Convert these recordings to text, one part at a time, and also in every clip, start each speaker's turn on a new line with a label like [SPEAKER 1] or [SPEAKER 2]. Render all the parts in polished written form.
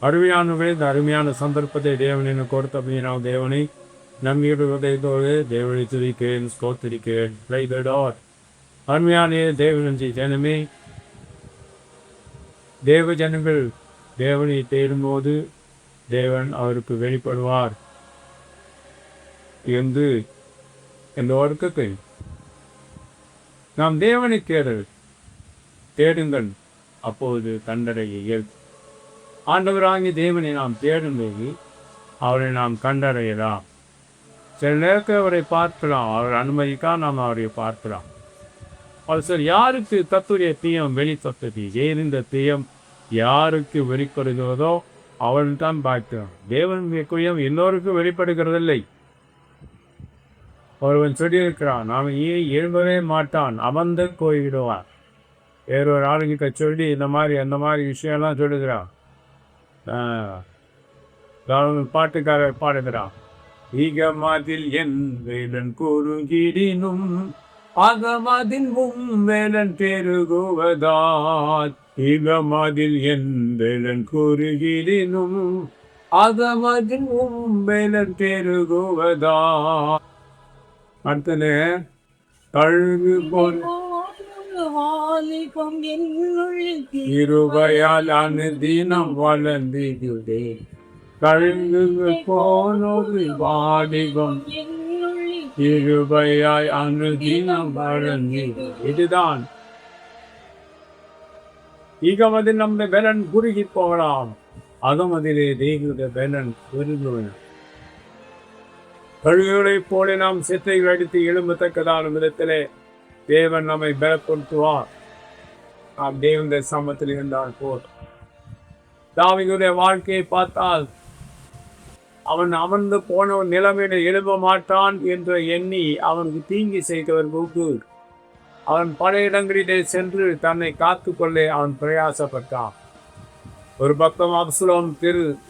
[SPEAKER 1] அருமையானவர்களே, இந்த அருமையான சந்தர்ப்பத்தை தேவன் எனக்கு கொடுத்த நான் தேவனை நம்பிக்கையோடு தேவனை துதிக்கிறேன், ஸ்தோத்திரிக்கிறேன். Praise the Lord. அருமையான தேவனின் ஜனமே, தேவ ஜனங்கள் தேவனை தேடும்போது தேவன் அவருக்கு வெளிப்படுவார் என்று எல்லோருக்கும் தெரியும். நாம் தேவனை தேடுங்கள், அப்போது தண்டனையை ஏற்கும். ஆண்டவராகிய தேவனை நாம் தேடும்போது அவரை நாம் கண்டடையலாம். சில நேரத்தில் அவரை பார்க்கலாம், அவர் அனுமதிக்கா நாம் அவரை பார்க்கலாம். அது சார் யாருக்கு தத்துடைய தீயம் வெளித்தொட்டது, இந்த தீயம் யாருக்கு வெளிப்படுகிறதோ அவள்தான் பார்க்கிறோம். தேவனுடைய குயம் எல்லோருக்கும் வெளிப்படுகிறதில்லை. ஒருவன் சொல்லியிருக்கிறான், நாம் எழும்பவே மாட்டான், அமர்ந்து போய்விடுவான். வேறொரு ஆளுங்கிட்ட சொல்லி இந்த மாதிரி அந்த மாதிரி விஷயம்லாம் சொல்லுகிறான். பாட்டுக்காரர் பாடுகிறான், ஈகமதில் என் வேலன் குறுகிடினும் அகமதின் வேலன் பெருகுவதால். ஈகமதில் என் வேலன் குறுகிடினும் அகமதின் வேலன் பெருகுவதால். அடுத்தது கழுகு போல் இருபையால் அனுதினம் வளர்ந்திடுதே. கழுகு போனொரு வாலிபம் இருபையாய் அனுதினம் வளர்ந்திடு. இதுதான் ஈகமதில் நம்ம பெலன் குறுகி போகலாம், அகமதிலே தெய்வ பெலன் பெருகுவன. கழுகுகளை போல நாம் சித்தைகள் அடித்து எழும்பத்தக்கதான விதத்திலே தேவன் நம்மை பலப்படுத்துவார். நாம் தேவனுடைய சமத்தில் இருந்தால் போல். தாவீதுடைய வாழ்க்கையை பார்த்தால் அவன் அமர்ந்து போன நிலைமையில எழும்ப மாட்டான் என்று எண்ணி அவனுக்கு தீங்கி செய்தவர்களுக்கு அவன் பல இடங்களிலே சென்று தன்னை காத்து கொள்ள அவன் பிரயாசப்பட்டான். ஒரு பக்கம் அப்சலோம்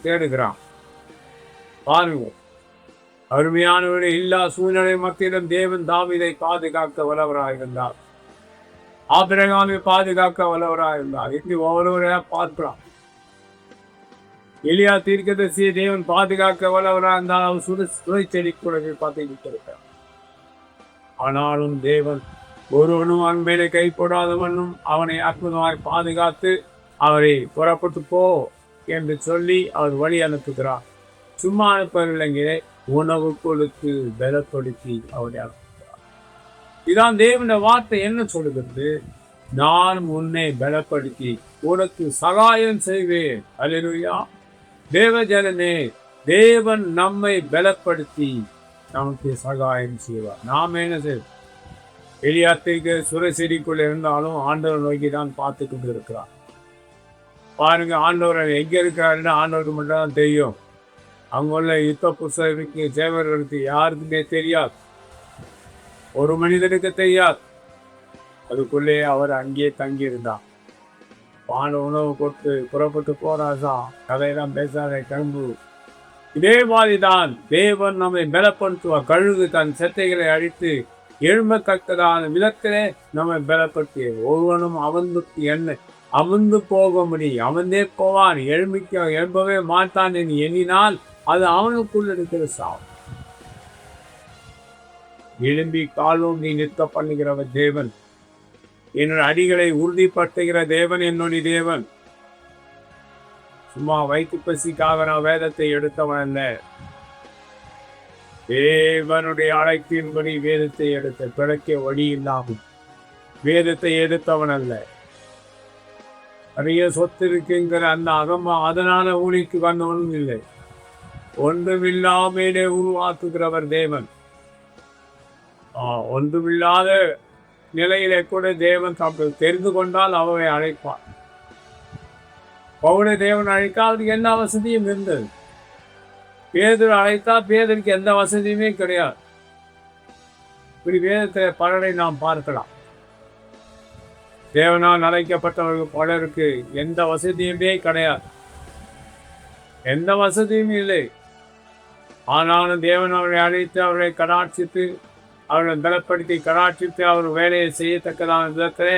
[SPEAKER 1] தேடுகிறான். பாருங்க, அருமையானவரை இல்லா சூழ்நிலை மத்தியிலும் தேவன் தாவீதை பாதுகாக்க வல்லவராக இருந்தார். ஆபிரகாமை பாதுகாக்க வல்லவராக இருந்தார். இப்படி ஒவ்வொருவரையா பார்க்கிறான். எலியா தீர்க்கதரிசியை தேவன் பாதுகாக்க வல்லவராக இருந்தால் அவன் சுரை செடி கூட பார்த்து இருக்கிறான். ஆனாலும் தேவன் ஒருவனும் அன்பையில கை போடாதவனும் அவனை அற்புதமாய் பாதுகாத்து அவரை புறப்பட்டு போ என்று சொல்லி அவர் வழி அனுப்புகிறார். சும்மா அனுப்பவில்லைங்களே, உணவு கொடுத்து பலப்படுத்தி அவரை அனுப்புகிறார். இதான் தேவனுடைய வார்த்தை என்ன சொல்லுகிறது? நான் உன்னை பலப்படுத்தி உனக்கு சகாயம் செய்வேன். அல்லேலூயா. தேவஜனனே, தேவன் நம்மை பலப்படுத்தி நமக்கு சகாயம் செய்வார். நாம் என்ன செய்வோம்? எலியாத்திற்கு சுரை செடிக்குள்ள இருந்தாலும் ஆண்டவர் நோக்கி தான் பார்த்து கொண்டு இருக்கிறார். பாருங்க, ஆண்டவர் எங்க இருக்கிறாருன்னு ஆண்டவருக்கு மட்டும் தான் தெரியும். அங்குள்ள யுத்த புஸ்தகத்துக்கு சேவர்களுக்கு யாருக்குமே தெரியாது, ஒரு மனிதனுக்கு தெரியாது. அதுக்குள்ளே அவர் அங்கேயே தங்கியிருந்தார். பான உணவு கொடுத்து புறப்பட்டு போறாதான், கதையெல்லாம் பேசாத கிளம்பு. இதே மாதிரிதான் தேவன் நம்மை பலப்படுத்துவார். கழுகு தன் செத்தைகளை அழித்து எழும்பத்தக்கதான விதத்திலே நம்மை பலப்படுத்திய ஒருவனும் அமர்ந்து போக முடியும். அமர்ந்தே போவான், எழும்பவே மாட்டான் என்று எண்ணினால் அது அவனுக்குள் இருக்கிற சாவு. எழும்பி காலூன்றி நிறுத்த பண்ணுகிறவர் தேவன். என்னுடைய அடிகளை உறுதிப்படுத்துகிற தேவன் என்னுடைய தேவன். சும்மா வயிற்று பசிக்காக நான் வேதத்தை எடுத்தவன் அல்ல. தேவனுடைய அழைப்பின்படி வேதத்தை எடுத்த பிறக்க வழி இல்லாமல் வேதத்தை எடுத்தவன் அல்ல. நிறைய சொத்து இருக்குங்கிற அந்த அதனால ஊழிக்கு வந்தவனும் இல்லை. ஒன்றுமில்லாமலே உருவாக்குகிறவர் தேவன். ஒன்றுமில்லாத நிலையிலே கூட தேவன் தெரிந்து கொண்டால் அவரை அழைப்பார். பவுலை தேவன் அழைக்காததுக்கு என்ன வசதியும் இருந்தது? பேதர் அழைத்தா பேதருக்கு எந்த வசதியுமே கிடையாது. இப்படி வேதத்தை பலரை நாம் பார்க்கலாம். தேவனால் அழைக்கப்பட்டவர்கள் பலருக்கு எந்த வசதியுமே கிடையாது, எந்த வசதியும் இல்லை. ஆனாலும் தேவன் அவரை அழைத்து அவரை கடாட்சித்து அவரை பலப்படுத்தி கடாட்சித்து அவர் வேலையை செய்யத்தக்கதான விதத்திலே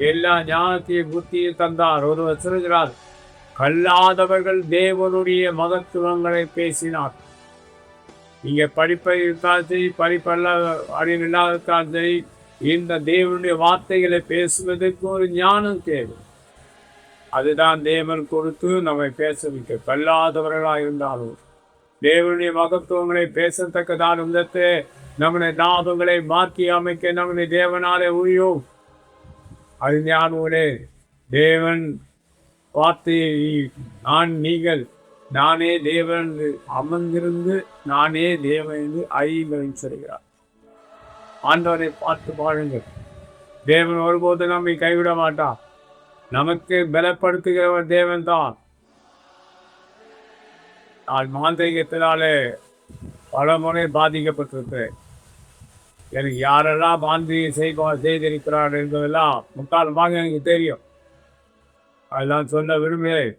[SPEAKER 1] எல்லா ஞானத்தையும் புத்தியும் தந்தார். ஒருவர் சொல்கிறார், கல்லாதவர்கள் தேவனுடைய மகத்துவங்களை பேசினார். நீங்க படிப்பை இருந்தாலும் சரி, படிப்பல்ல அறிவில்லாதான் சரி, இந்த தேவனுடைய வார்த்தைகளை பேசுவதற்கு ஒரு ஞானம் தேவை. அதுதான் தேவன் கொடுத்து நம்மை பேச வைக்க. கல்லாதவர்களாக இருந்தாலும் தேவனுடைய மகத்துவங்களை பேசத்தக்கதான விதத்தை நம்முடைய ஞாபகங்களை மாற்றி அமைக்க நம்முடைய தேவனாலே உரியும். அது ஞானே தேவன் வார்த்தையை நீங்கள் நானே தேவன் அமர்ந்திருந்து நானே தேவன் என்று அறியுங்கள் சொல்கிறார். ஆண்டவரை பார்த்து பாருங்கள். தேவன் ஒருபோது நம்மை கைவிட மாட்டார். நமக்கு பலப்படுத்துகிறவர் தேவன் தான். நான் மாந்திரிகத்தினாலே பல முறை பாதிக்கப்பட்டிருக்கிறேன். எனக்கு யாரெல்லாம் மாந்திரிகம் செய்திருக்கிறார் என்பதெல்லாம் முக்காலமாக எனக்கு தெரியும். அதெல்லாம் சொல்ல விரும்புகிறேன்.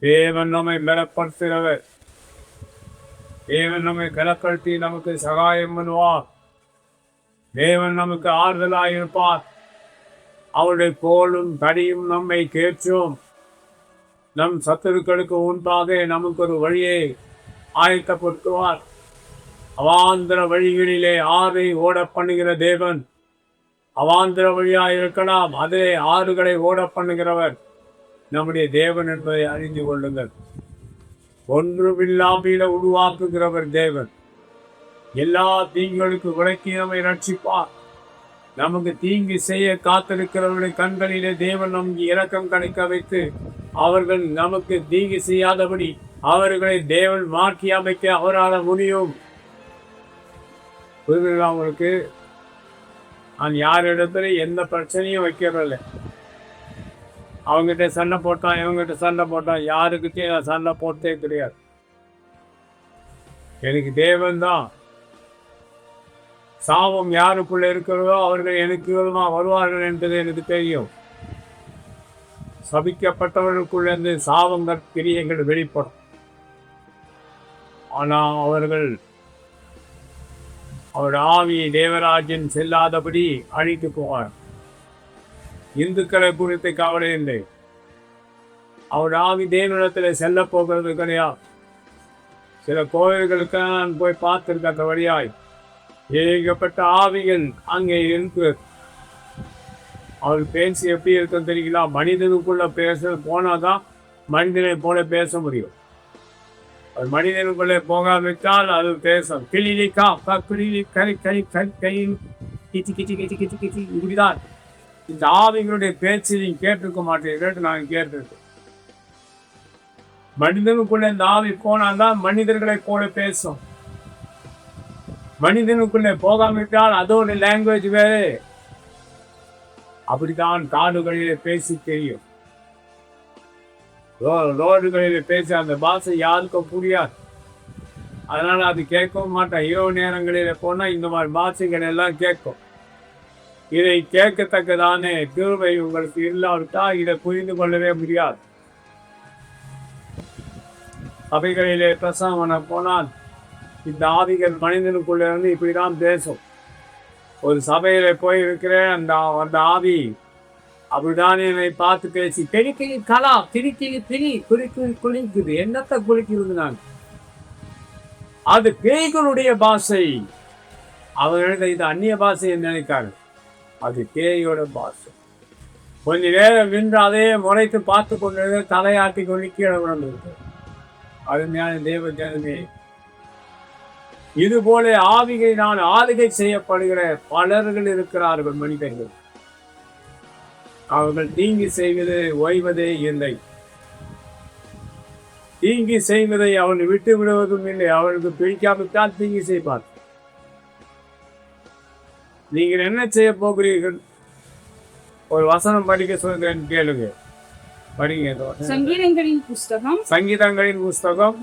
[SPEAKER 1] தேவன் நம்மை பலப்படுத்துகிறவர். தேவன் நம்மை பலப்படுத்தி நமக்கு சகாயம் பண்ணுவார். தேவன் நமக்கு ஆறுதலாக இருப்பார். அவருடைய கோலும் தடியும் நம்மை கேட்கும். நம் சத்துருக்களுக்கு முன்பாக நமக்கு ஒரு வழியை ஆயத்தப்படுத்துவார். அவாந்திர வழிகளிலே ஆறை ஓட பண்ணுகிற தேவன். அவாந்திர வழியாக இருக்கலாம், அதிலே ஆறுகளை ஓட பண்ணுகிறவர் நம்முடைய தேவன் என்பதை அறிந்து கொள்ளுங்கள். ஒன்றுமில்லாமையில உருவாக்குகிறவர் தேவன். எல்லா தீங்களுக்கு விலக்கி நம்மை ரட்சிப்பார். நமக்கு தீங்கு செய்ய காத்திருக்கிறவருடைய கண்களிலே தேவன் நமக்கு இரக்கம் கிடைக்க வைத்து அவர்கள் நமக்கு தீங்கு செய்யாதபடி அவர்களை தேவன் மாற்றி அமைக்க அவரால் முடியும். புரியுதுங்களா உங்களுக்கு? நான் யாரிடத்துல எந்த பிரச்சனையும் வைக்கிறதில்லை. அவங்ககிட்ட சண்டை போட்டான், இவங்ககிட்ட சண்டை போட்டான், யாருக்கிட்டே நான் சண்டை போட்டே கிடையாது. எனக்கு தேவன் தான். சாபம் யாருக்குள்ள இருக்கிறதோ அவர்கள் எனக்கு விரோதமாக வருவார்கள் என்பது எனக்கு தெரியும். சபிக்கப்பட்டவர்களுக்குள்ள இருந்து சாபங்கள் கிரியைகள் வெளிப்படும். ஆனால் அவர்கள் அவர் ஆவியை தேவராஜன் செல்லாதபடி அழித்து போவார். இந்துக்களை குறித்து கவலை இல்லை. அவர் ஆவி தேவனிடத்தில் செல்ல போகிறது கிடையாது. சில கோயில்களுக்கு நான் போய் பார்த்திருக்க வழியாய் ஏகப்பட்ட ஆவிகள் அங்கே இருக்கு. அவர் பேசி எப்படி இருக்குன்னு தெரியுங்களா? மனிதனுக்குள்ள பேச போனாதான் மனிதனை போல பேச முடியும். அது மனிதனுக்குள்ளே போகாவிட்டால் அது பேசும். கிளிக்கா கிளி கறி கறி கறி கறி கிச்சி கிச்சி கிச்சி கிச்சி கிச்சி இப்படிதான். இந்த ஆவிகளுடைய பேச்சு நீங்க கேட்டிருக்க மாட்டேன். நான் கேட்டிருக்கேன். மனிதனுக்குள்ள இந்த ஆவி போனால்தான் மனிதர்களை போல பேசும். மனிதனுக்குள்ளே போகாவிட்டால் அதோட லாங்குவேஜ் வேறு. அப்படித்தான் காடுகளிலே பேசி தெரியும். ரோடுகளிலே பேசி அந்த பாஷை யாருக்கும் புரியாது. அதனால அது கேட்கவும் மாட்டேன். இரவு நேரங்களில போனா இந்த மாதிரி பாஷைகள் எல்லாம் கேட்கும். இதை கேட்கத்தக்கதான கிருபை உங்களுக்கு இல்லாவிட்டால் இதை புரிந்து கொள்ளவே முடியாது. சபைகளிலே பிரசவன போனால் இந்த ஆவிகள் மனிதனுக்குள்ள இருந்து இப்படிதான் பேசும். ஒரு சபையில போய் இருக்கிறேன், அந்த ஆவி அப்படிதான் என்னை பார்த்து பேசி பெரிய கலா திரி குளிக்குது. என்னத்தை குளிக்கிறது? நான் அது பேய்களுடைய பாஷை. அவர்கள் இது அந்நிய பாஷை என்று நினைக்காரு. அது பேயோட பாஷை. கொஞ்ச நேரம் நின்று அதையே முறைத்து பார்த்து கொண்டு தலையாட்டி கொண்டு கீழே விழுந்து. அருமையான தேவ ஜனமே, இது போல ஆவிகளினால் ஆளுகை செய்யப்படுகிற பலர்கள் இருக்கிறார்கள். மனிதர்கள் அவர்கள் தீங்கு செய்வது ஓய்வதே இல்லை. தீங்கு செய்வதை அவர்கள் விட்டு விடுவதும் இல்லை. அவர்களுக்கு பிடிக்காவிட்டால் தீங்கு செய்வார். நீங்கள் என்ன செய்ய போகிறீர்கள்? ஒரு வசனம் படிக்க சொல்கிறேன், கேளுங்க.
[SPEAKER 2] சங்கீதங்களின் புஸ்தகம்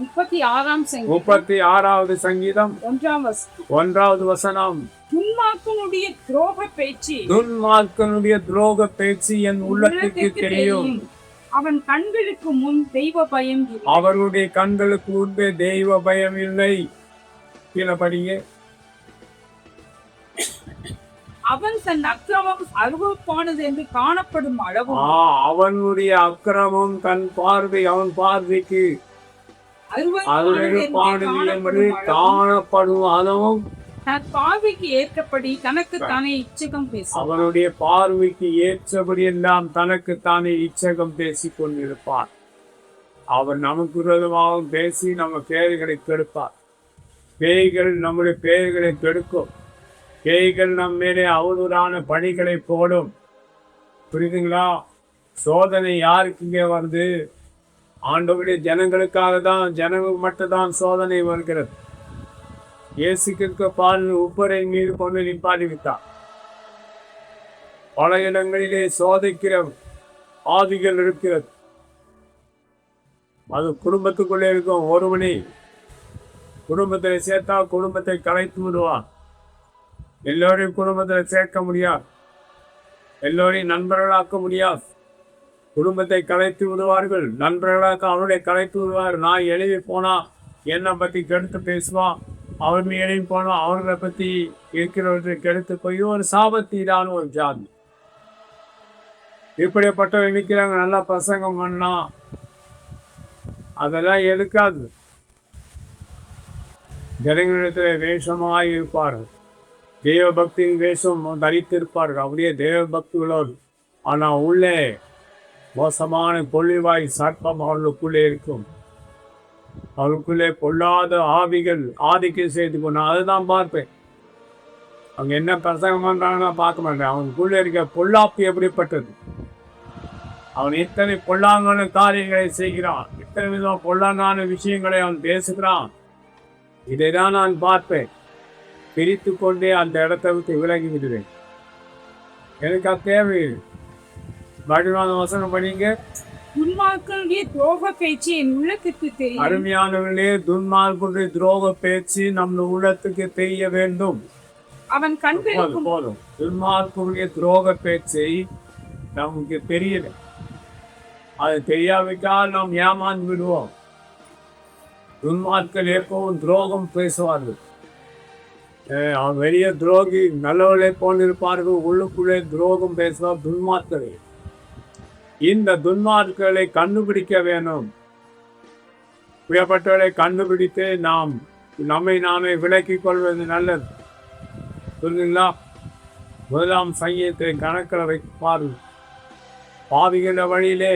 [SPEAKER 1] 36வது சங்கீதம் 1வது வசனம். துன்மார்க்கனுடைய துரோக பேச்சு என் உள்ளத்துக்கு தெரியும்.
[SPEAKER 2] அவன் கண்களுக்கு முன் தெய்வ பயம் இல்லை.
[SPEAKER 1] அவருடைய கண்களுக்கு முன்பே தெய்வ பயம் இல்லை. கீழே படிங்க.
[SPEAKER 2] அவன் தன் அக்கிரமம் அருவப்பானது என்று காணப்படும் அளவும்
[SPEAKER 1] அவனுடைய அக்கிரமம் தன் அவன் பார்வைக்கு அருவப்பானது என்று காணப்படும் அளவும்
[SPEAKER 2] தன் பார்வைக்கு ஏற்றபடி தனக்கு தானே இச்சகம் பேசும்.
[SPEAKER 1] அவனுடைய பார்வைக்கு ஏற்றபடி எல்லாம் தனக்கு தானே இச்சகம் பேசிக் கொண்டிருப்பார். அவர் நமக்கு விரோதமாக பேசி நம்ம பேர்களை கெடுப்பார். பேய்கள் நம்முடைய பேர்களை கெடுக்கும். பேய்கள் நம் மேலே அவதூறான பணிகளை போடும். புரியுதுங்களா? சோதனை யாருக்கு இங்கே வருது? ஆண்டவருடைய ஜனங்களுக்காக தான், ஜனங்களுக்கு மட்டும்தான் சோதனை வருகிறது. இயேசுக்கு பால் உப்பரை மீது கொண்டு நிப்பாட்டி விட்டார். பல இடங்களிலே சோதிக்கிற ஆதிகள் இருக்கிறது. அது குடும்பத்துக்குள்ளே இருக்கும். ஒருவனை குடும்பத்தை சேர்த்தா குடும்பத்தை கலைத்து விடுவான். எல்லோரையும் குடும்பத்தில் சேர்க்க முடியாது. எல்லோரையும் நண்பர்களாக்க முடியாது. குடும்பத்தை கலைத்து விடுவார்கள். நண்பர்களாக அவனுடைய கலைத்து விடுவார். நான் எழுதி போனா என்னை பற்றி கெடுத்து பேசுவான். அவன் எழுதி போனா அவர்களை பற்றி இருக்கிறவற்றை கெடுத்து போய் ஒரு சாபத்தீரான ஒரு ஜாதி. இப்படிப்பட்ட நினைக்கிறாங்க. நல்லா பிரசங்கம் பண்ணா அதெல்லாம் எடுக்காது. ஜனங்களிடத்தில் வேஷமாக இருப்பார்கள். தெய்வ பக்தியின் வேஷம் தரித்திருப்பார்கள். அப்படியே தெய்வ பக்தி உள்ளவர். ஆனால் உள்ளே மோசமான பொழிவாய் சர்ப்பம் அவர்களுக்குள்ளே இருக்கும். அவருக்குள்ளே பொல்லாத ஆவிகள் ஆதிக்கம் செய்து கொண்டு அதுதான் பார்ப்பேன். அவங்க என்ன பிரசங்கம் பண்றாங்கன்னா பார்க்க மாட்டேன். அவனுக்குள்ளே இருக்க பொல்லாப்பு எப்படிப்பட்டது? அவன் இத்தனை பொல்லாங்கான காரியங்களை செய்கிறான். இத்தனை விதம் பொல்லாங்கான விஷயங்களை அவன் பேசுகிறான். இதைதான் நான் பார்ப்பேன். பிரித்து கொண்டே அந்த இடத்தை விட்டு விலகி விடுவேன். எனக்கு அது தேவையில்லை. மறுநாள் வசனம் பண்ணிங்க.
[SPEAKER 2] துன்மார்க்கனுடைய துரோக பேச்சு என் உள்ளத்துக்கு தெரியும்.
[SPEAKER 1] அருமையானவர்களே, துன்மார்க்கனுடைய துரோக பேச்சு நம்ம உள்ளத்துக்கு தெரிய வேண்டும்.
[SPEAKER 2] அவன் கண்களுக்கு
[SPEAKER 1] போதும். துன்மார்க்கனுடைய துரோக பேச்சை நமக்கு தெரியல. அது தெரியாவிட்டால் நாம் ஏமாந்து விடுவோம். துன்மார்க்கர் எப்பவும் துரோகம் பேசுவார்கள். அவன் வெளியே துரோகி நல்லவர்களே போன்றிருப்பார்கள். உள்ளுக்குள்ளே துரோகம் பேசுவார் துன்மார்க்கரை. இந்த துன்மார்க்கர்களை கண்டுபிடிக்க வேணும். பிரியப்பட்டவர்களை கண்டுபிடித்து நம்மை நாமே விலக்கிக் கொள்வது நல்லது. புரியுதுங்களா? முதலாம் சங்கீதத்தை கணக்கில் வைப்பார்கள். பாவிகிற வழியிலே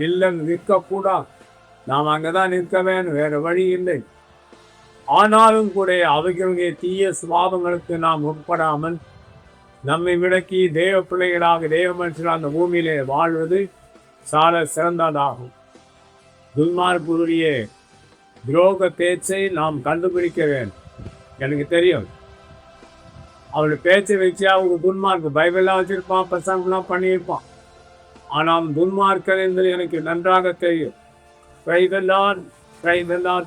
[SPEAKER 1] இல்லம் நிற்கக்கூடாது. நாம் அங்கதான் நிற்க வேணும். வேற வழி இல்லை. ஆனாலும் கூட அவைகளுடைய தீய சுபாவங்களுக்கு நாம் உட்படாமல் நம்மை விலக்கி தேவ பிள்ளைகளாக தேவ மனுஷனாக அந்த பூமியிலே வாழ்வது சால சிறந்ததாகும். துன்மார்க்கருடைய துரோக பேச்சை நாம் கண்டுபிடிக்க வேண்டும். எனக்கு தெரியும். அவருடைய பேச்சை வச்சு அவங்க துன்மார்க்கு பைபிள்லாம் வச்சிருப்பான், பிரசங்கம்லாம் பண்ணியிருப்பான். ஆனால் துன்மார்க்கன் என்பது எனக்கு நன்றாக தெரியும்.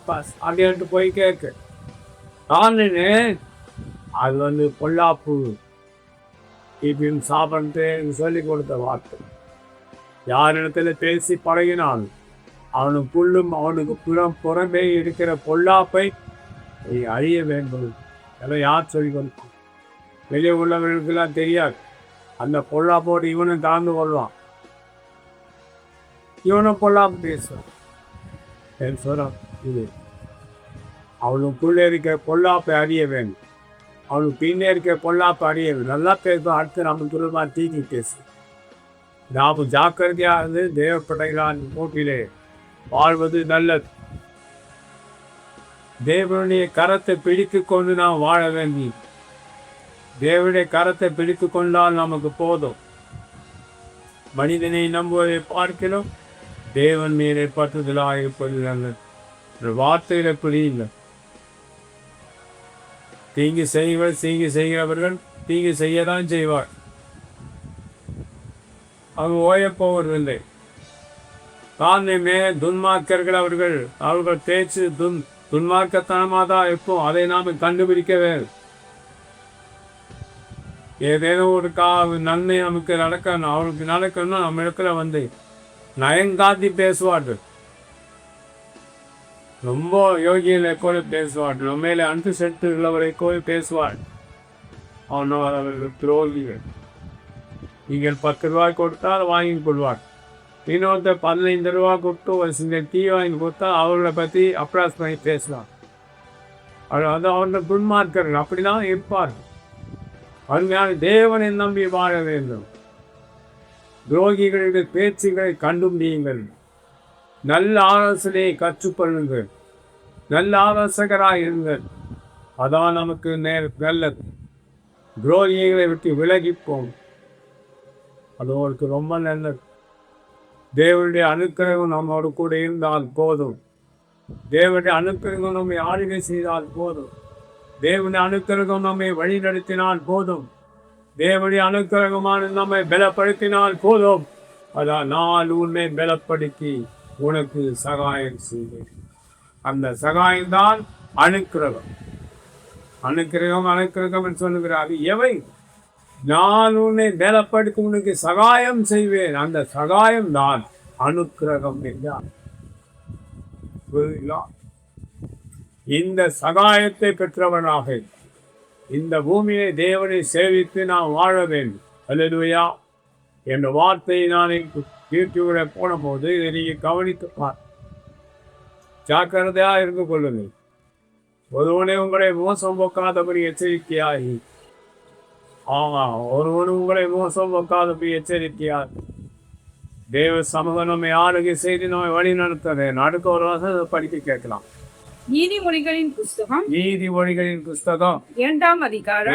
[SPEAKER 1] பாஸ் அப்படின்ட்டு போய் கேட்க அது பொல்லாப்பு இப்படின்னு சாப்பிட்டு சொல்லி கொடுத்த வார்த்தை. யாரிடத்துல பேசி பழகினால் அவனுக்குள்ளும் அவனுக்கு புறம்பே இருக்கிற பொல்லாப்பை நீ அறிய வேண்டும். எல்லாம் யார் சொல்லி கொடுக்கும்? வெளியே உள்ளவர்களுக்கெல்லாம் தெரியாது. அந்த பொல்லாப்போடு இவனும் தாழ்ந்து கொள்வான். இவனும் பொல்லாப்பு பேசுவான். இது அவனுக்குள்ளே இருக்க பொல்லாப்பை அறிய வேண்டும். அவனுக்கு பின்னே இருக்க பொல்லாப்பை அறிய வேண்டும். நல்லா பேசும். அடுத்து நம்ம துருமா தீங்கி பேசும். நாம் ஜாக்கிரதையாக இருந்து தேவப்படைகளான் போட்டியிலே வாழ்வது நல்லது. தேவனுடைய கரத்தை பிடித்து கொண்டு நாம் வாழ வேண்டும். தேவனுடைய கரத்தை பிடித்து கொண்டால் நமக்கு போதும். மனிதனை நம்புவதை பார்க்கிறோம். தேவன் மேலே பற்றுதலாக இருப்பது நல்லது. வார்த்தையில புரியல. தீங்கு செய்கிறவர்கள் தீங்கு செய்யதான் செய்வார். அவங்க ஓயப்போவதில்லை. காரணமே துன்மார்க்கர்கள் அவர்கள் தேய்ச்சி துன்மார்க்கத்தனமாக தான் இருப்போம். அதை நாம் கண்டுபிடிக்க வேண்டும். ஏதேனும் ஒரு நன்மை நமக்கு நடக்கணும், அவருக்கு நடக்கணும்னா நம்ம இடத்துல நயங்காத்தி பேசுவார்கள். ரொம்ப யோகிகளை கூட பேசுவார்கள். உண்மையில அன்பு செட்டு உள்ளவரை கூட பேசுவார். ஆனால் அவர்கள் துரோகிகள். நீங்கள் 10 ரூபாய் கொடுத்தால் வாங்கி கொள்வார். இன்னொருத்தர் 15 ரூபா கொடுத்து ஒரு சில டீ வாங்கி கொடுத்தா அவர்களை பற்றி அப்ராஸ் பண்ணி பேசலாம். அது அவர்கள் துன்மார்க்கர்கள் அப்படிதான் இருப்பார்கள். அருமையான தேவனை நம்பி வாழ வேண்டும். துரோகிகளுடைய பேச்சுகளை கண்டுபிடியுங்கள். நல்ல ஆலோசனையை கற்றுக்கொள்ளுங்கள். நல்ல ஆலோசகராக இருங்கள். அதான் நமக்கு நல்லது. துரோகிகளை விட்டு விலகிப்போம். அது அவருக்கு ரொம்ப நல்லது. தேவனுடைய அனுக்கிரகம் நம்மோடு கூட இருந்தால் போதும். தேவனுடைய அனுக்கிரகம் நம்மை ஆளுகை செய்தால் போதும். தேவனுடைய அனுக்கிரகம் நம்மை வழி நடத்தினால் போதும். தேவனுடைய அனுக்கிரகமான நம்மை பலப்படுத்தினால் போதும். அதான் நான் உன்னை பலப்படுத்தி உனக்கு சகாயம் செய்வேன். அந்த சகாயம்தான் அனுக்கிரகம். அனுக்கிரகம் என்று சொல்லுகிறார். எவை? நான் உன்னை பலப்படுத்தி உனக்கு சகாயம் செய்வேன். அந்த சகாயம் தான் அனுக்கிரகம் என்றார். இந்த சகாயத்தை பெற்றவனாக இந்த பூமியை தேவனை சேவித்து நான் வாழ வேண்டும். அல்லேலூயா என்ற வார்த்தையை நான் யூடியூப்ல போன போது இதை நீங்கள் கவனித்து பார். ஜாக்கிரதையாக இருந்து கொள்ளுங்கள். ஒருவனை உங்களை மோசம் போக்காதபடி எச்சரிக்கையாகி ஒருவன் உங்களை மோசம் போக்காதபடி எச்சரிக்கையாகி தேவ சமூகம் நம்மை ஆளுகை செய்து நம்மை வழி நடத்தது. அடுத்த ஒரு வருஷம் படிக்க கேட்கலாம்.
[SPEAKER 2] நீதிமொழிகளின் புஸ்தகம்
[SPEAKER 1] 2ஆம் அதிகாரம்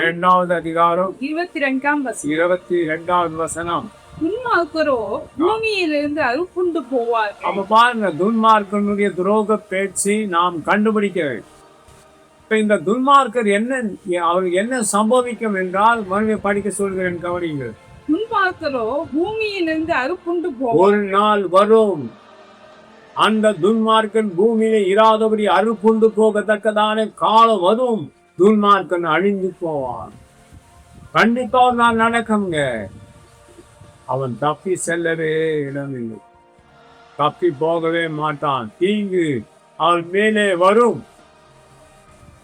[SPEAKER 1] 22ஆம் வசனம்.
[SPEAKER 2] துன்மார்க்கரோ பூமியிலிருந்து அறுப்புண்டு போவார்.
[SPEAKER 1] அப்ப பாருங்க, துன்மார்க்கனுடைய துரோக பேச்சு நாம் கண்டுபிடிக்க வேண்டும். இப்ப இந்த துன்மார்க்கர் அவருக்கு என்ன சம்பவிக்கும் என்றால் மறுபடியும் படிக்க சொல்கிறேன், கவனிங்கள்.
[SPEAKER 2] துன்மார்க்கரோ பூமியிலிருந்து அறுப்புண்டு போவார்.
[SPEAKER 1] ஒரு நாள் வரும், அந்த துன்மார்க்கன் பூமியில இராதபடி அறுப்புண்டு போகத்தக்கதான காலம் வரும். துன்மார்க்கன் அழிந்து போவான். கண்டிப்பா நான் நடக்குங்க. அவன் தப்பி செல்லவே இடமில்லை. தப்பி போகவே மாட்டான். தீங்கு அவன் மேலே வரும்.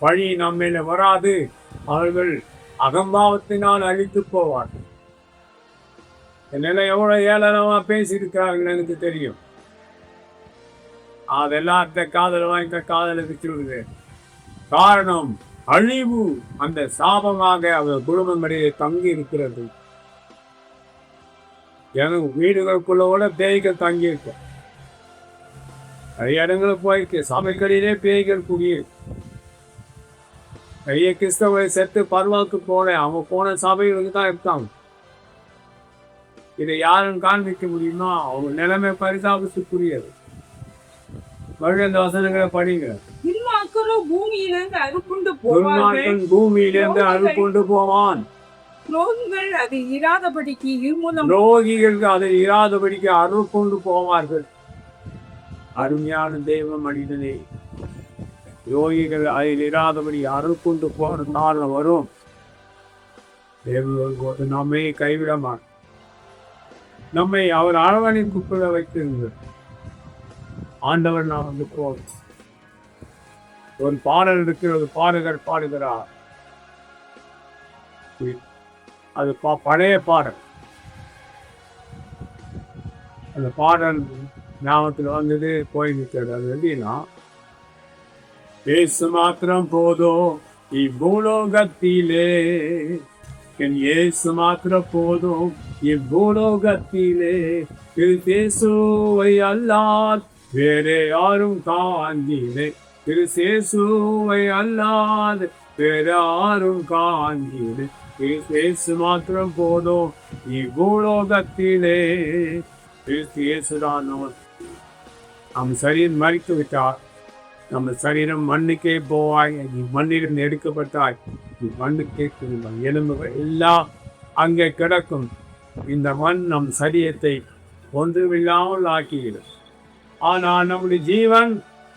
[SPEAKER 1] பழி நம் மேலே வராது. அவர்கள் அகம்பாவத்தினால் அழித்து போவார்கள். என்னால எவ்வளவு ஏளனமா பேசியிருக்கிறார்கள் எனக்கு தெரியும். அதெல்லாம் அந்த காதல வாங்கிட்ட காதலை விட்டுவிடுது. காரணம் அழிவு அந்த சாபமாக அவர் குடும்பங்களிலே தங்கி இருக்கிறது. எனக்கு வீடுகளுக்குள்ள கூட பேய்கள் தங்கி இருக்கு. நிறைய இடங்களுக்கு போயிருக்கு. சபைகளிலே பேய்கள் குடியிருக்கு. நிறைய கிறிஸ்தவரை செத்து பர்வாக்கு போனேன். அவங்க போன சபைகளுக்கு தான் இருக்காங்க. இதை யாரும் காண்பிக்க முடியுமா? அவங்க நிலைமை பரிதாபத்துக்குரியது. மறுபடியும் அந்த வசனங்களை படிங்க.
[SPEAKER 2] துன்மார்க்கன்
[SPEAKER 1] பூமியிலிருந்து அறுப்புண்டு போவான்.
[SPEAKER 2] துரோகிகள் அதை
[SPEAKER 1] இராதபடிக்கு அறுப்புண்டு போவார்கள். அருமையான தெய்வ மனிதனே, யோகிகள் அதில் இராதபடி அறுப்புண்டு போற காலம் வரும். தேவ நம்மை கைவிட மாட்டார். நம்மை அவர் அரவணைக்குள்ள வைத்திருந்தார். ஆண்டவர் நாம் வந்து போவோம். ஒரு பாடல் இருக்கிறது, பாடகர் பாடுகிறார். அது பழைய பாடல். அந்த பாடல் ஞாபகத்தில் வந்தது போய் நிற்கிறது. அது எப்படின்னா, இயேசு மாத்திரம் போதும் இவ்வூலோகத்திலே, என் இயேசு மாத்திரம் போதும் இவ்வூலோகத்திலே, கிறிஸ்துவை அல்லால் வேறே யாரும் காண்கிறே, கிறிஸ்துவை அல்லாது வேற யாரும் காண்கிறே, கிறிஸ்து மாத்திரம் போதும் இவ்வூலோகத்திலே. கிறிஸ்துதான் நம் சரீரம் மறித்து விட்டார். நம்ம சரீரம் மண்ணுக்கே போவாய். நீ மண்ணிலிருந்து எடுக்கப்பட்டாய். நீ மண்ணுக்கே திரும்ப. எலும்புகள் எல்லாம் அங்கே கிடக்கும். இந்த மண் நம் சரீரத்தை ஒன்றுமில்லாமல் ஆக்குகிறது. ஆனால் நம்முடைய ஜீவன்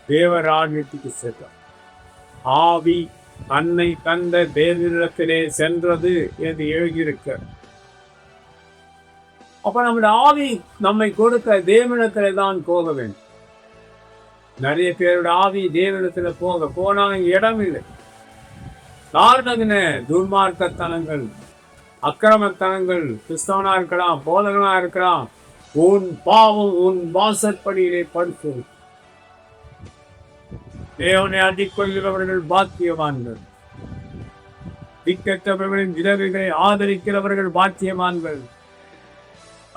[SPEAKER 1] தேவராஜ்யத்துக்கு சென்றார். ஆவி தன்னை தந்த தேவனிடத்திலே சென்றது என்று எழுதியிருக்க. அப்ப நம்முடைய ஆவி நம்மை கொடுக்க தேவனிடத்திலே தான் போக வேண்டும். நிறைய பேரோட ஆவி தேவனிடத்துல போனா இடம் இல்லை. காரணம் என்ன? துன்மார்க்கத்தனங்கள், அக்கிரமத்தனங்கள். கிறிஸ்தவனா இருக்கலாம், போதகனா இருக்கலாம், உன் பாவம் உன் வாசற்படியிலே படுத்து. தேவனை அண்டிக் கொள்கிறவர்கள் பாக்கியவான்கள். திக்கற்றவர்களின் விதவைகளை ஆதரிக்கிறவர்கள் பாக்கியவான்கள்.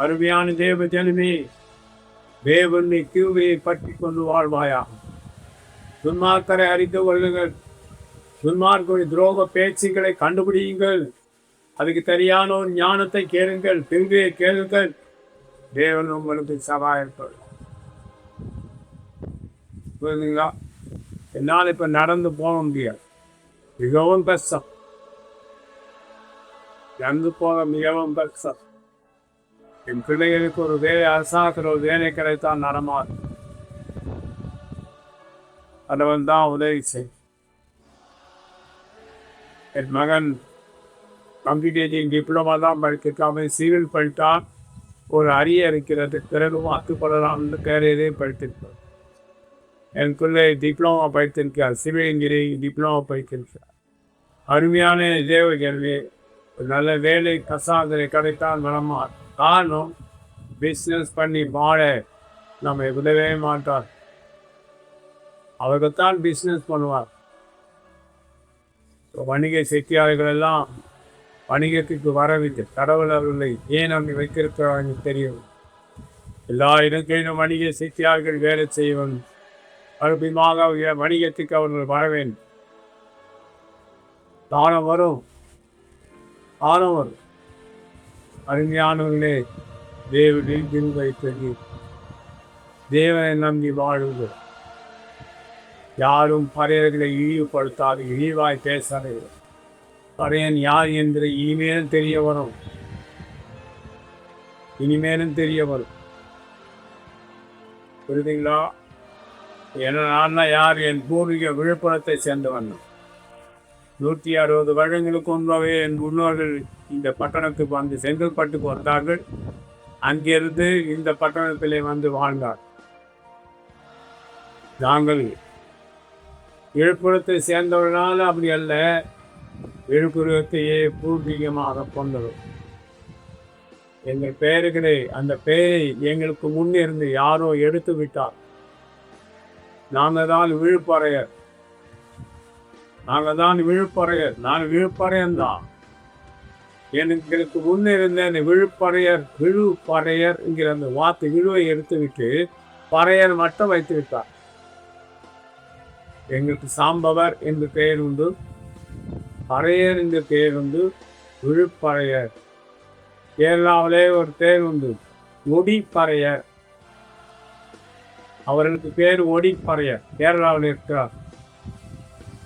[SPEAKER 1] அருமையான தேவ ஜனமே, தேவனை கிருபையை பற்றி கொண்டு வாழ்வாயா. துன்மார்க்கரை அறிந்து கொள்ளுங்கள். துன்மார்க்கருடைய துரோக பேச்சுக்களை கண்டுபிடியுங்கள். அதுக்கு சரியான ஒரு ஞானத்தை கேளுங்கள், திரும்பியை கேளுங்கள். தேவன் உங்களுக்கு சகாயப்படும். புரியுதுங்களா? என்னால் இப்ப நடந்து போக முடியாது, மிகவும் கஷ்டம். நடந்து போக மிகவும் கஷ்டம். என் பிள்ளைகளுக்கு ஒரு வேலை, அரசாங்கத்தில் ஒரு வேலை கிடைத்தால் நடமாடும். அதவன் தான் உதவி செய். என் மகன் கம்ப்யூட்டர் டிப்ளமா தான் படித்திருக்காம, சிவில் படித்தான். ஒரு அரிய இருக்கிறது, பிறகு வாக்குப்படலாம்னு பேரையே படித்திருப்பார். என் பிள்ளை டிப்ளமா படித்திருக்கார், சிவில் இன்ஜினியரிங் டிப்ளமா படித்திருக்கார். அருமையான தேவ கேள்வி. ஒரு நல்ல வேலை கசாதனை கிடைத்தால் நடமா. காரணம், பிஸ்னஸ் பண்ணி வாழ நம்ம உதவே மாட்டார். அவர்கள்தான் பிஸ்னஸ் பண்ணுவார். வணிக செட்டியாளர்கள் எல்லாம் வணிகத்துக்கு வரவில்லை, கடவுள் அவர்களை ஏன் அங்கே வைத்திருக்கிறாங்க தெரியும். எல்லா இடங்களிலும் வணிக செட்டியாளர்கள் வேலை செய்வன். மறுபடியுமாக வணிகத்துக்கு அவர்கள் வர வேண்டும். தானம் வரும், தானம் வரும். அருமையானவர்களே, தேவனில் திரு வைத்தது, தேவனை நம்பி வாழுங்கள். யாரும் பறையர்களை இழிவுபடுத்தாது, இழிவாய் பேசாது. பறையன் யார் என்று இனிமேலும் தெரிய வரும், இனிமேலும் தெரிய வரும். புரியுதுங்களா? நான் யார்? என் பூர்வீக விழுப்புரத்தை சேர்ந்தவன். 160 வருடங்களுக்கு முன்பாகவே என் முன்னோர்கள் இந்த பட்டணத்துக்கு வந்து செங்கல்பட்டுக்கு வந்தார்கள். அங்கிருந்து இந்த பட்டணத்திலே வந்து வாழ்ந்தார். நாங்கள் விழுப்புரத்தை சேர்ந்தவர்களால் அப்படி அல்ல, விழுப்புரத்தையே பூர்வீகமாக கொண்டவர். எங்கள் பெயர்களை, அந்த பெயரை எங்களுக்கு முன்னே இருந்து யாரோ எடுத்து விட்டார். நாங்கள் தான் விழுப்பறையர், நாங்கள் தான் விழுப்பறையர். நான் விழுப்பறையன் தான். எங்களுக்கு முன்னே இருந்த அந்த விழுப்பறையர் என்கிற அந்த வார்த்தை விழுவை எடுத்து விட்டு பறையர் மட்டும் வைத்து விட்டார். எங்களுக்கு சாம்பவர் என்று பெயர் உண்டு, பறையர் என்ற பெயர் உண்டு, விழுப்பறையர். கேரளாவிலே ஒரு பெயர் உண்டு, ஒடிப்பறையர். அவர்களுக்கு பேர் ஒடிப்பறையர். கேரளாவில் இருக்கிறார்.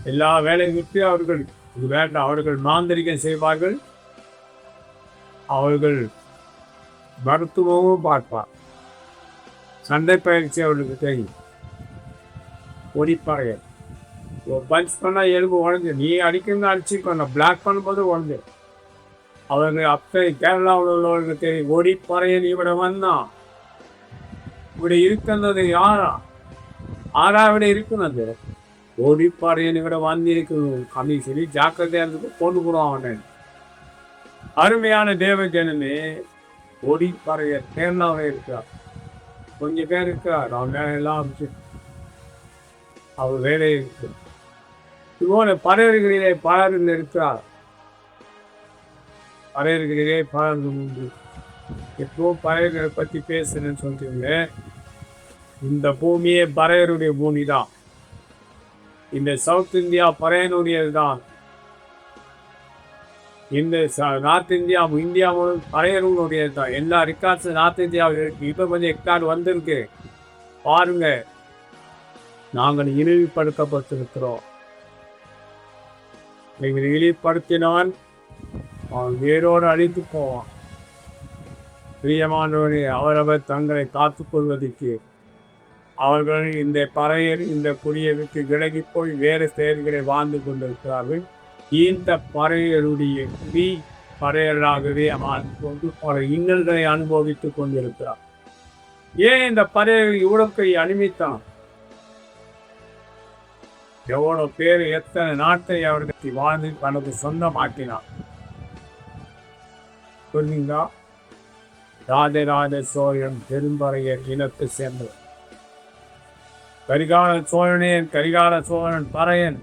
[SPEAKER 1] எல்லா வேலையும் விட்டு அவர்கள் இது வேண்டாம், அவர்கள் மாந்திரிகம் செய்வார்கள், அவர்கள் மருத்துவமும் பார்ப்பார். சண்டை பயிற்சி அவர்களுக்கு தெரியும். ஒடிப்பறையர். ஒரு பஞ்ச் பண்ணால் எலும்பு உடஞ்சி, நீ அடிக்கிறது அடிச்சுக்கோ, பிளாக் பண்ணும்போது உடஞ்சு. அவர்கள் அப்படி கேரளாவில் உள்ளவர்களுக்கு தெரியும். ஒடிப்பறையன் இவட வந்தான், இப்படி இருக்கிறது யாரா? ஆறாவிட இருக்கிறது. ஒடிப்பறையன் இவட வந்து இருக்கணும் அப்படின்னு சொல்லி ஜாக்கிரதையா இருந்து கொண்டு போடுவான் அவன். அருமையான தேவ ஜனமே, ஒடிப்பறையர் கேரளாவில் இருக்கிறார். கொஞ்சம் பேர் இருக்கிறார், அவன் வேலை எல்லாம் அவர் வேலை இருக்கு. இதுபோல பறையர்களிலே பலர் இருக்கிறார். பறையர்களிலே பலர் உண்டு. எப்போ பறையர்களை பற்றி பேசுறேன்னு சொல்றீங்க. இந்த பூமியே பறையருடைய பூமி தான். இந்த சவுத் இந்தியா பறையனுடையது தான். இந்த நார்த் இந்தியா, இந்தியா பறையனுடையது தான். எல்லா ரெக்கார்ட்ஸும் நார்த் இந்தியாவில் இருக்கு. இப்போ கொஞ்சம் ரெக்கார்டு வந்திருக்கு, பாருங்க. நாங்கள் இழிவுபடுத்தப்பட்டிருக்கிறோம். நீங்கள் இழிவுபடுத்தினால் அவன் வேரோடு அழித்து போவான். பிரியமானவரை, அவரவர் தங்களை காத்துக்கொள்வதற்கு அவர்கள் இந்த பறையர் இந்த புலியை விட்டு விலகி போய் வேறு செயல்களை வாழ்ந்து கொண்டிருக்கிறார்கள். இந்த பறையருடைய பறையராகவே வாழ்ந்து கொண்டு பல இன்னல்களை அனுபவித்துக் கொண்டிருக்கிறார். ஏன் இந்த பறையர் இவ்வளவு அனுமதித்தான்? எவ்வளோ பேர் எத்தனை நாட்டை அவர்களுக்கு வாழ்ந்து தனக்கு சொந்தமாக்கினார். புரியுங்களா? ராஜராஜ சோழன் பெரும்பறையர் இனத்தை சேர்ந்தவர். கரிகால சோழன் பறையன்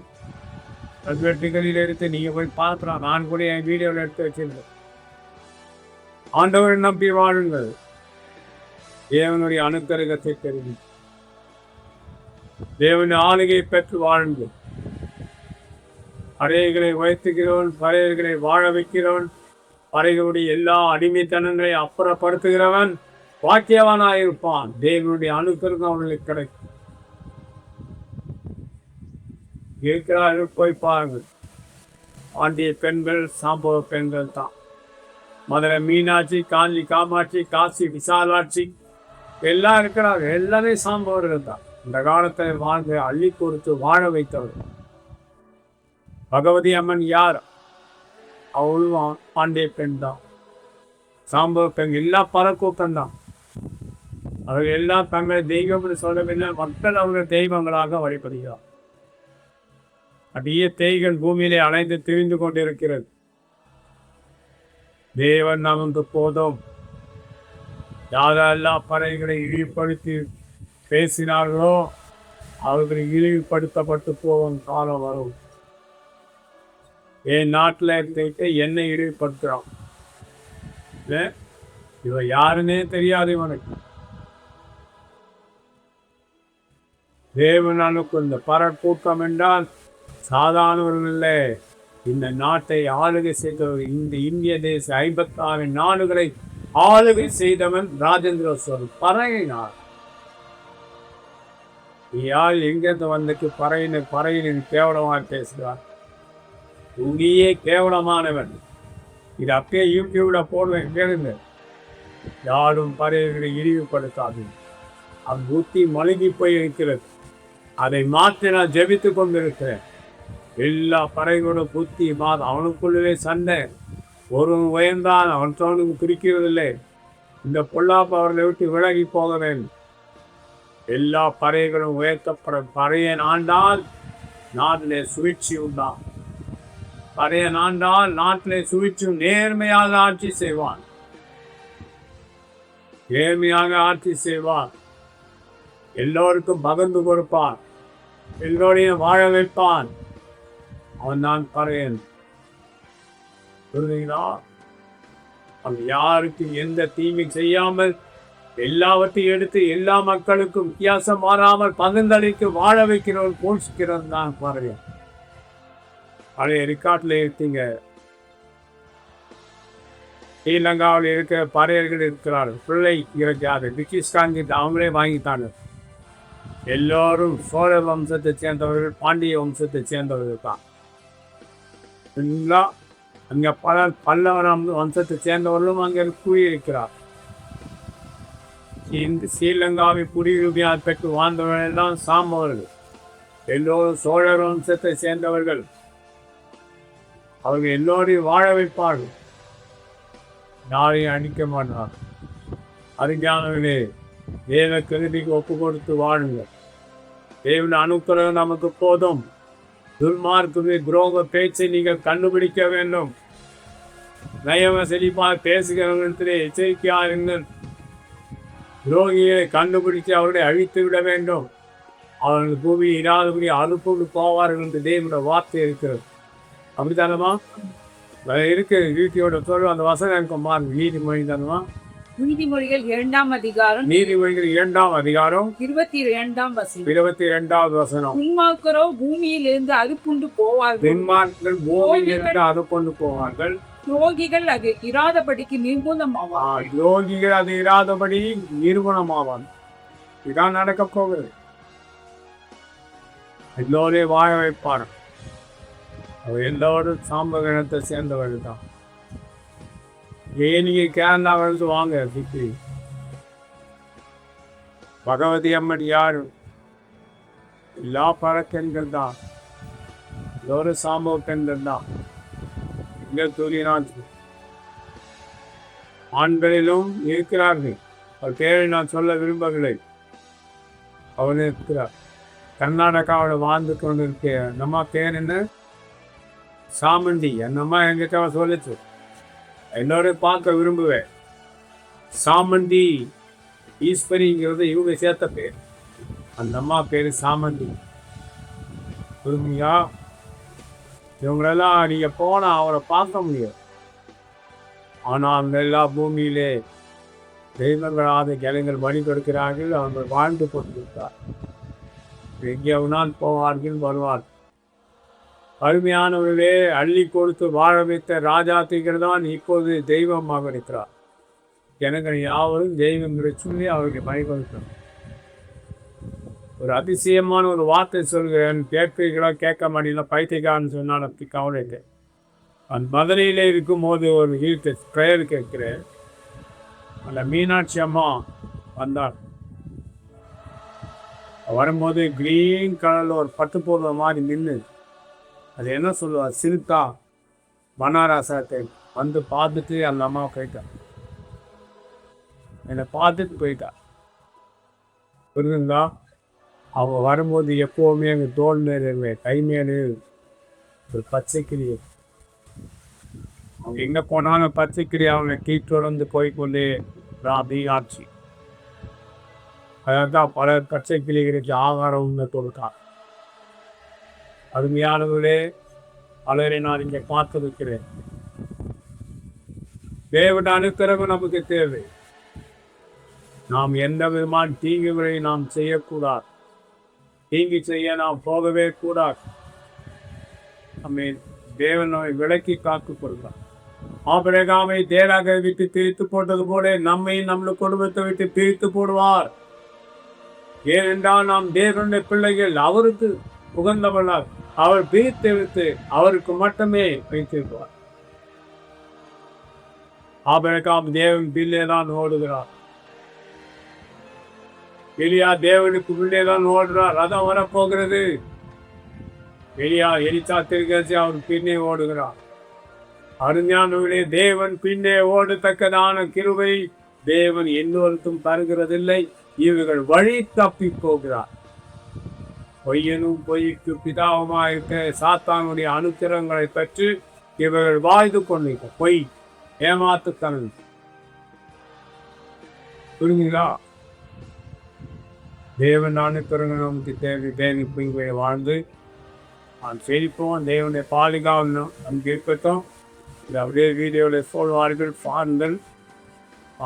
[SPEAKER 1] கல்வெட்டுகளில் எடுத்து நீங்க போய் பார்க்கலாம். நான் கூட என் வீடியோவில் எடுத்து வச்சிருந்தேன். ஆண்டவரை நம்பி வாழுங்கள். தேவனுடைய அனுக்கிரகத்தை தெரிவி, தேவனுடைய ஆளுகையை பெற்று வாழுங்கள். பறையர்களை உயர்த்துகிறவன், பறையர்களை வாழ வைக்கிறவன், பறைகளுடைய எல்லா அடிமைத்தனங்களை அப்புறப்படுத்துகிறவன் பாக்கியவானாயிருப்பான். தேவனுடைய அனுக்கிரகம் அவர்களுக்கு கிடைக்கும். இருக்கிறார்கள், போய் பாருங்கள். பாண்டிய பெண்கள் சாம்பவ பெண்கள் தான். மதுரை மீனாட்சி, காஞ்சி காமாட்சி, காசி விசாலாட்சி எல்லாம் இருக்கிறாங்க. எல்லாமே சாம்பவர்கள் தான். இந்த காலத்தை வாழ்ந்து அள்ளி கொடுத்து வாழ வைத்தவர்கள். பகவதி அம்மன் யார்? அவளும் பாண்டிய பெண் தான். சாம்பவ பெண் எல்லாம் பரக்கூட்டம் தான். அவர்கள் எல்லாம் தங்களை தெய்வம்னு சொல்லவில்லை, மக்கள் அவர்கள் தெய்வங்களாக வழிபடுகிறார். அப்படியே தேய்கள் பூமியிலே அலைந்து திரிந்து கொண்டிருக்கிறது. தேவன் நமக்கு போதும். யாரெல்லாம் பறைகளை இழிவுபடுத்தி பேசினார்களோ அவர்கள் இழிவுபடுத்தப்பட்டு போகும் காலம் வரும். என் நாட்டில் இருந்துட்டு என்னை இழிவுபடுத்துறான். இவன் யாருன்னே தெரியாது இவனுக்கு. தேவனுக்கு இந்த பரக்கூட்டம் என்றால் சாதாரணவர்கள் இல்லை. இந்த நாட்டை ஆளுகை செய்தவர், இந்த இந்திய தேச 56 நாடுகளை ஆளுகை செய்தவன் ராஜேந்திர சோழன் பறையினார். யார் எங்கிருந்து வந்துட்டு பறையினின் கேவலமாக பேசுகிறார்? உன்னையே கேவலமானவன். இது அப்படியே யூடியூப்ல போடுவேன், கேளுங்க. யாரும் பறையர்களை இழிவுபடுத்தாது. அவன் புத்தி மழுகி போய் இருக்கிறது. அதை மாற்றி நான் ஜெபித்து கொண்டிருக்கிறேன். எல்லா பறைகளோட புத்தி அவனுக்குள்ளவே சண்டை. ஒருவன் உயர்ந்தான் அவன் தோணுக்கு பிரிக்கிறதில்லை. இந்த பொல்லாப்பு அவர்களை விட்டு விலகி போக வேண்டும். எல்லா பறைகளும் உயர்த்தப்படும். பறையன் ஆண்டால் நாட்டிலே சுழற்சி உண்டான். பறையன் ஆண்டால் நாட்டிலே சுழற்சியும். நேர்மையாக ஆட்சி செய்வான். நேர்மையாக ஆட்சி செய்வான். எல்லோருக்கும் பகிர்ந்து கொடுப்பான். எல்லோரையும் வாழ வைப்பான். அவன் தான் பறையன். புரியுதுங்களா? அவன் யாருக்கு எந்த தீமை செய்யாமல் எல்லாவற்றையும் எடுத்து எல்லா மக்களுக்கும் வித்தியாசம் மாறாமல் பகிர்ந்தளித்து வாழ வைக்கிறவன், போஷிக்கிறவன் தான் பறையன். பழைய ரெக்கார்ட்ல இருக்கீங்க. ஸ்ரீலங்காவில் இருக்கிற பறையர்கள் இருக்கிறார்கள். பிள்ளை இருக்காது. பிரிட்டிஷ்காரங்க அவங்களே வாங்கிட்டாங்க. எல்லோரும் சோழ வம்சத்தை சேர்ந்தவர்கள், பாண்டிய வம்சத்தை சேர்ந்தவர்கள் தான். எல்லாம் அங்கே பல்லவ வம்சத்தை சேர்ந்தவர்களும் அங்கே கூறியிருக்கிறார். இந்த ஸ்ரீலங்காவை குடியுரிமையாக பெற்று வாழ்ந்தவர்கள் எல்லாம் சாம்பவர்கள். எல்லோரும் சோழர் வம்சத்தை சேர்ந்தவர்கள். அவர்கள் எல்லோரையும் வாழ வைப்பார்கள். யாரையும் அழிக்க மாட்டார். அறிஞானவர்களே, தேவ கருதிக்கு ஒப்பு கொடுத்து வாழுங்கள். தேவன் அனுக்கிரகம் நமக்கு போதும். துன்மார்க்கு துரோக பேச்சை நீங்கள் கண்டுபிடிக்க வேண்டும். நயவ செழிப்பாக பேசுகிறவர்களிடத்திலே எச்சரிக்கையாருங்கள். துரோகியை கண்டுபிடித்து அவர்களை அழித்து விட வேண்டும். அவர்கள் பூமி இராதபடி அறுப்புண்டு போவார்கள் என்று தேவனுடைய வார்த்தை இருக்கிறது. அப்படித்தானமா இருக்கு? வீட்டியோட சொல்லும் அந்த வசனம் எனக்கு மாறும். நீதிமொழி தானமா?
[SPEAKER 2] நீதிமொழிகள் 2ஆம் அதிகாரம்.
[SPEAKER 1] நீதிமொழிகள் 2ஆம் அதிகாரம்
[SPEAKER 2] 22ஆம் வசனம்.
[SPEAKER 1] 22வது வசனம்.
[SPEAKER 2] துன்மார்க்கரோ பூமியிலிருந்து அறுப்புண்டு போவார்கள்.
[SPEAKER 1] துன்மார்க்கர்கள் பூமியிலிருந்து அறுப்புண்டு போவார்கள்.
[SPEAKER 2] துரோகிகள் அது இராதபடிக்கு நிர்மூலமாவார்.
[SPEAKER 1] துரோகிகள் அது இராதபடி நிர்மூலமாவான். இதான் நடக்க போகுது. எல்லோரையும் வாழ வைப்பார். அவர் எல்லோரும் சாம்பகணத்தை சேர்ந்தவர்கள் தான். நீங்க கேரளா வந்து வாங்க. சித்தி பகவதி அம்மன் யாரு? எல்லா பழக்கெண்கள் தான். எல்லோரும் சாம்பவ பெண்கள் தான். இங்கே தூரினான் ஆண்களிலும் இருக்கிறார்கள். அவர் பேரை நான் சொல்ல விரும்பவில்லை. அவர் இருக்கிறார். கர்நாடகாவில் வாழ்ந்து கொண்டு இருக்க நம்ம பேர் என்ன? சாமந்தி. அந்த அம்மா என்கிட்ட சொல்லிச்சு, எல்லோரும் பார்க்க விரும்புவேன். சாமந்தி ஈஸ்வரிங்கிறது இவங்க சேர்த்த பேர். அந்த அம்மா பேர் சாமந்தி. புரியுங்களா? இவங்களெல்லாம் நீங்கள் போனால் அவரை பார்க்க முடியாது. ஆனால் அந்த எல்லா பூமியிலே தெய்வங்களாத ஜனங்கள் வழி கொடுக்கிறார்கள். அவர்கள் வாழ்ந்து கொண்டிருக்கிறார். எங்கே வேணால் போவார்கள், வருவார். அருமையானவர்களே, அள்ளி கொடுத்து வாழ வைத்த ராஜாத்திகள் தான் இப்போது தெய்வமாக இருக்கிறார். ஜனங்கள் யாவரும் தெய்வங்களை சொல்லி அவருக்கு பயன்படுத்தணும். ஒரு அதிசயமான ஒரு வார்த்தை சொல்கிறேன், கேட்பீர்களா கேட்க மாட்டீங்களா? பைத்தியக்காரன்னு சொன்னால் அப்படி கவலை இல்லை. அந்த மதுரையில் இருக்கும்போது ஒரு வீட்டு ப்ரேயர் கேட்கிறேன். அந்த மீனாட்சி அம்மா வந்தார். வரும்போது கிரீன் கலரில் ஒரு பட்டு போடுற மாதிரி நின்று, அது என்ன சொல்லுவார், சில்கா பனாரசத்தை வந்து பார்த்துட்டு அந்த அம்மா போயிட்டார். என்னை பார்த்துட்டு போயிட்டா. புரியுதுங்களா? அவங்க வரும்போது எப்போவுமே எங்கள் தோல் மேலே கை மேலே ஒரு பச்சைக்கிளி. அவங்க எங்கே போனாலும் பச்சைக்கிளி அவங்க கீழ்த்தொடர்ந்து போய்கொண்டே ஆட்சி. அதான் பல பச்சைக்கிளிகளுக்கு ஆகாரம் கொடுத்தார். அருமையானவர்களே, பலரை நான் இங்கே பார்த்திருக்கிறேன். தேவன் அனுக்கிரகம் நமக்கு தேவை. நாம் எந்த விதமான தீங்குகளை நாம் செய்யக்கூடாது. தீங்கு செய்ய நாம் போகவே கூடாது. நம்ம தேவன் நம்மை விலக்கி காத்து கொள்வார். ஆபிரகாமை தேராக விட்டு பிரித்து போட்டது போல நம்மை நம்ம குடும்பத்தை விட்டு பிரித்து போடுவார். ஏனென்றால் நாம் தேவனுடைய பிள்ளைகள், அவருக்கு உகந்தவர்களால் அவர் பிரித்து விட்டு அவருக்கு மட்டுமே வைத்திருப்பார். ஆபிரகாம் தேவன் பிள்ளை தான் ஓடுகிறார். எலியா தேவனுக்கு உள்ளே தான் ஓடுறார். ரதம் வரப்போகிறது. எலியா எலிசா திருக்கசி அவர் பின்னே ஓடுகிறார். அருஞானவர்களே, தேவன் பின்னே ஓடத்தக்கதான கிருபை தேவன் எல்லோருக்கும் தருகிறதில்லை. இவர்கள் வழி தப்பி போகிறார். பொய்யனும் பொய்க்கு பிதாவுமாயிருக்க சாத்தானுடைய அனுத்திரங்களை பெற்று இவர்கள் வாழ்ந்து கொண்டிருக்க பொய் ஏமாத்துத்தனம். புரியுங்களா? தேவன் அனுத்திரங்கள் நமக்கு தேவை. தேவை வாழ்ந்து நான் செழிப்போம். தேவனுடைய பாதுகாவலும் நமக்கு இருக்கட்டும். இந்த அப்படியே வீடியோவில் சொல்வார்கள், பாருங்கள்.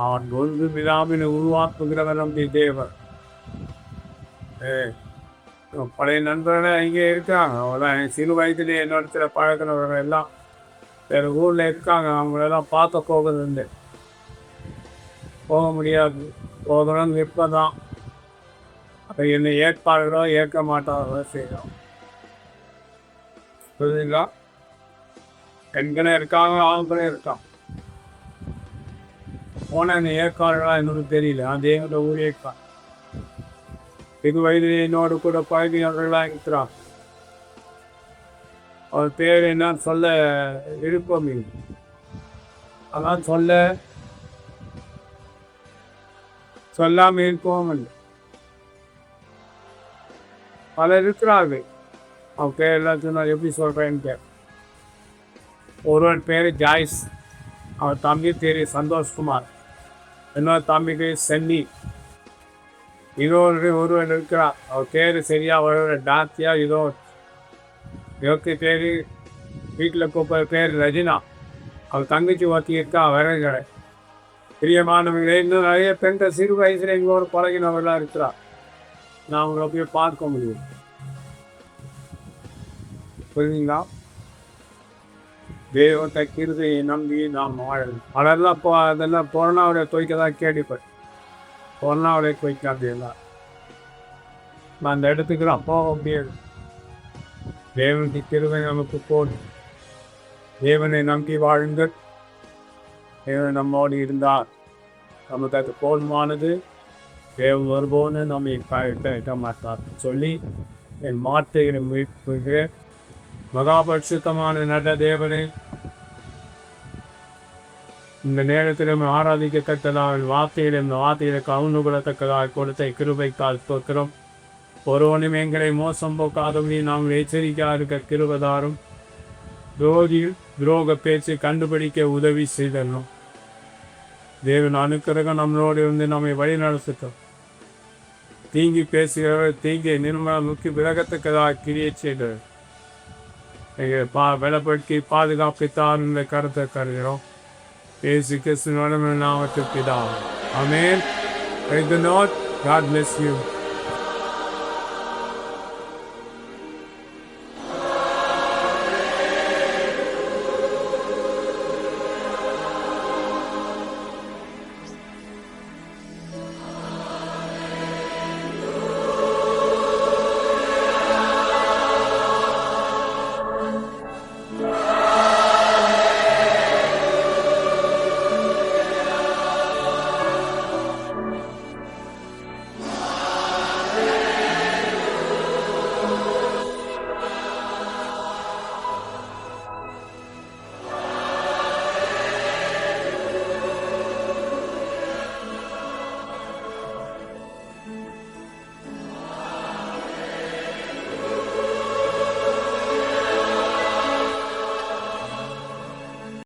[SPEAKER 1] அவன் ஒன்று விழாவினை உருவாக்குகிறவர் நம்முடைய தேவன். பழைய நண்பர்கள் இங்கே இருக்காங்க. அவங்களாம் சிறு வயதிலே என்னோட பழக்கினவர்கள் எல்லாம் வேறு ஊரில் இருக்காங்க. அவங்களெல்லாம் பார்க்க போகிறது போக முடியாது. போகணும்னு இப்போதான். அப்போ என்னை ஏற்பாடுகளோ ஏற்க மாட்டார்களோ செய்யணும். புரியுதுங்களா? பெண்களே இருக்காங்க, ஆண்களே இருக்காங்க. போனால் என்னை ஏற்காடுகளா என்னோட தெரியல. அதே எங்களோட ஊரே இருக்காங்க. இது வயதில் என்னோட கூட பழகினவர்களாக இருக்கிறான். அவர் பேர் என்னன்னு சொல்ல விருப்பம் இல்லை. அதான் சொல்லாமல் இருக்கவும் இல்லை. பலர் இருக்கிறார்கள். அவன் பேர் எல்லாத்தையும் நான் எப்படி சொல்கிறேன்னு கேட்பேன். ஒருவன் பேர் ஜாய்ஸ், அவன் தம்பி பேர் சந்தோஷ்குமார், இன்னொரு தம்பி பேர் சென்னி, ஒருவன் இருக்கிறான். அவன் பேர் சரியாக வர டாத்தியா இதோ இவருக்கு பேர் வீட்டில் கூப்பிட்ற பேர் ரஜினா. அவள் தங்கச்சி ஒருத்தி இருக்கா விறகுகளை. பிரியமானவங்களே, இன்னும் நிறைய பெண்கள் சிறு வயசுல எங்களோட பழகினவர்களாக இருக்கிறார். நான் அவங்களை போய் பார்க்க முடியும். புரியுதுங்களா? தேவத்தை கிருதையை நம்பி நாம் வாழணும். அதெல்லாம் கொரோனாவுடைய துவைக்க தான் கேள்விப்பட்டேன். கொரோனாவுடைய துவைக்காது எல்லாம். நான் அந்த இடத்துக்கு நான் போக முடியாது. தேவனுடைய கிருபை நமக்கு போதும். தேவனை நம்பி வாழுங்கள். தேவன் நம்மோடு இருந்தார். நமக்கு அது போதுமானது. தேவன் வருவோன்னு நம்மை இட மாட்டார் சொல்லி என் மாற்றைகளை முயற்சிக்கிற மகாபரிசுத்தமான நல்ல தேவனை, இந்த நேரத்திலும் ஆராதிக்கத்தக்கதாக வார்த்தையிலும் வார்த்தையில கவுந்து கொள்ளத்தக்கதாக கொடுத்த கிருபைக்கால் தோற்கிறோம். ஒருவனும் எங்களை மோசம் போக்காதபடி நாம் எச்சரிக்கையாக இருக்க கிருபதாரும் துரோக பேச்சை கண்டுபிடிக்க உதவி செய்தணும். தேவன் அனுக்கிரகம் நம்மளோடு இருந்து நம்மை வழி நடத்தட்டும். தீங்கி பேசுகிறவர் தீங்கை நிர்மலமுக்கி விலகத்தக்கதாக கிரியை செய்தவர் பலப்படுத்தி பாதுகாப்பித்தார் என்ற கருத்தை கருகிறோம். இயேசு கிறிஸ்துவின் நாமத்தில் பிதாவே. ஆமென். Praise the Lord. God bless you.